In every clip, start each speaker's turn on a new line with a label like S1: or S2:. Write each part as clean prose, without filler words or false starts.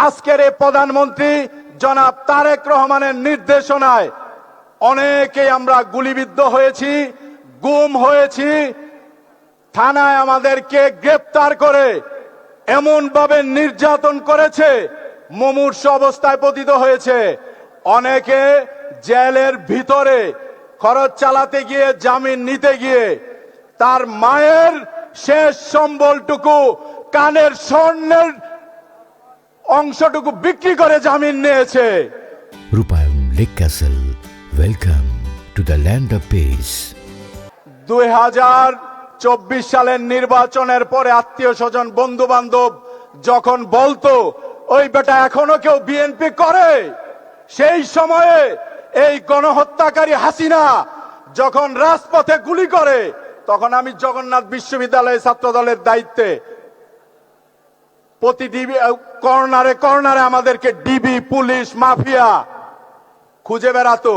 S1: আজকের এই প্রধানমন্ত্রী জনাব তারেক রহমানের নির্দেশনায় অনেকেই আমরা গুলিবিদ্ধ হয়েছি, গুম হয়েছি, থানায় আমাদেরকে গ্রেপ্তার করে এমন ভাবে নির্যাতন করেছে, মুমূর্ষু অবস্থায় পতিত হয়েছে। অনেকে জেলের ভিতরে খরচ চালাতে গিয়ে, জামিন নিতে গিয়ে তার মায়ের শেষ সম্বলটুকু, কানের স্বর্ণের অংশটুকু বিক্রি করে জামিন নিয়েছে।
S2: রূপায়ণ lake castle, welcome to the land of piece.
S1: 2024 সালের নির্বাচনের পরে আত্মীয় স্বজন, বন্ধু বান্ধব যখন বলতো ওই বেটা এখনো কেউ বিএনপি করে, সেই সময়ে এই গণহত্যাকারী হাসিনা যখন রাজপথে গুলি করে, তখন আমি জগন্নাথ বিশ্ববিদ্যালয়ের ছাত্র দলের দায়িত্বে প্রতিটি কর্নারে কর্নারে আমাদেরকে ডিবি, পুলিশ, মাফিয়া খুঁজে বেড়াতো।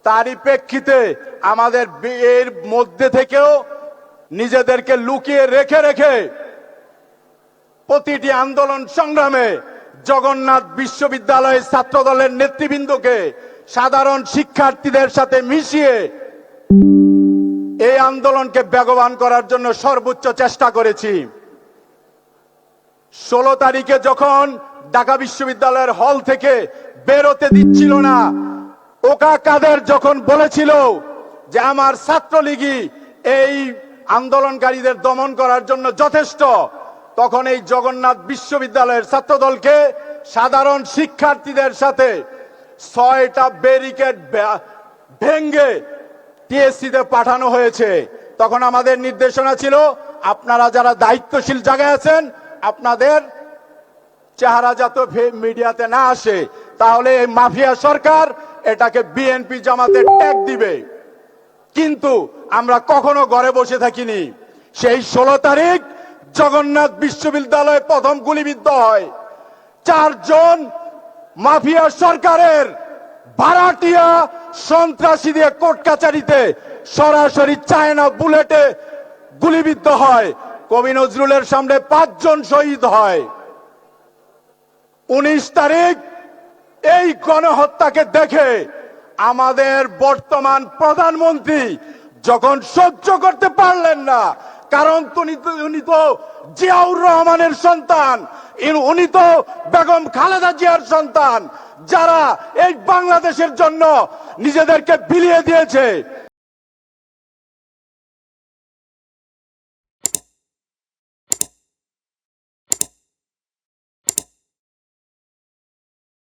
S1: তারই প্রেক্ষিতে আমাদের এর মধ্যে থেকেও নিজেদেরকে লুকিয়ে রেখে রেখে প্রতিটি আন্দোলন সংগ্রামে জগন্নাথ বিশ্ববিদ্যালয়ের ছাত্র দলের নেতৃবৃন্দকে সাধারণ শিক্ষার্থীদের সাথে মিশিয়ে এই আন্দোলনকে বেগবান করার জন্য সর্বোচ্চ চেষ্টা করেছি। 16 তারিখে যখন ঢাকা বিশ্ববিদ্যালয়ের হল থেকে বেরোতে দিচ্ছিল না, ওকা কাদের যখন বলেছিল যে আমার ছাত্রলীগই এই আন্দোলনকারীদের দমন করার জন্য যথেষ্ট, তখন এই জগন্নাথ বিশ্ববিদ্যালয়ের ছাত্রদলকে সাধারণ শিক্ষার্থীদের সাথে 6টা ব্যারিকেড ভেঙ্গে টিএসসিতে পাঠানো হয়েছে। তখন আমাদের নির্দেশনা ছিল, আপনারা যারা দায়িত্বশীল জায়গায় আছেন, আপনাদের চেহারা যাতে মিডিয়াতে না আসে, তাহলে এই মাফিয়া সরকার এটাকে বিএনপি জামাতে ট্যাগ দিবে। কিন্তু আমরা কখনো ঘরে বসে থাকিনি। সেই 16 তারিখ জগন্নাথ বিশ্ববিদ্যালয়ে প্রথম গুলিবিদ্ধ হয় 4 জন মাফিয়া সরকারের ভাড়াটিয়া সন্ত্রাসী দিয়ে কোর্ট কাচারিতে সরাসরি চায়না বুলেটে গুলিবিদ্ধ হয়। কবি নজরুলের সামনে 5 জন শহীদ হয়। 19 তারিখ এই গণহত্যাকে দেখে আমাদের বর্তমান প্রধানমন্ত্রী যখন সহ্য করতে পারলেন না, কারণ উনি তো জিয়াউর রহমানের সন্তান, উনি তো বেগম খালেদা জিয়ার সন্তান, যারা এই বাংলাদেশের জন্য নিজেদেরকে বিলিয়ে দিয়েছে।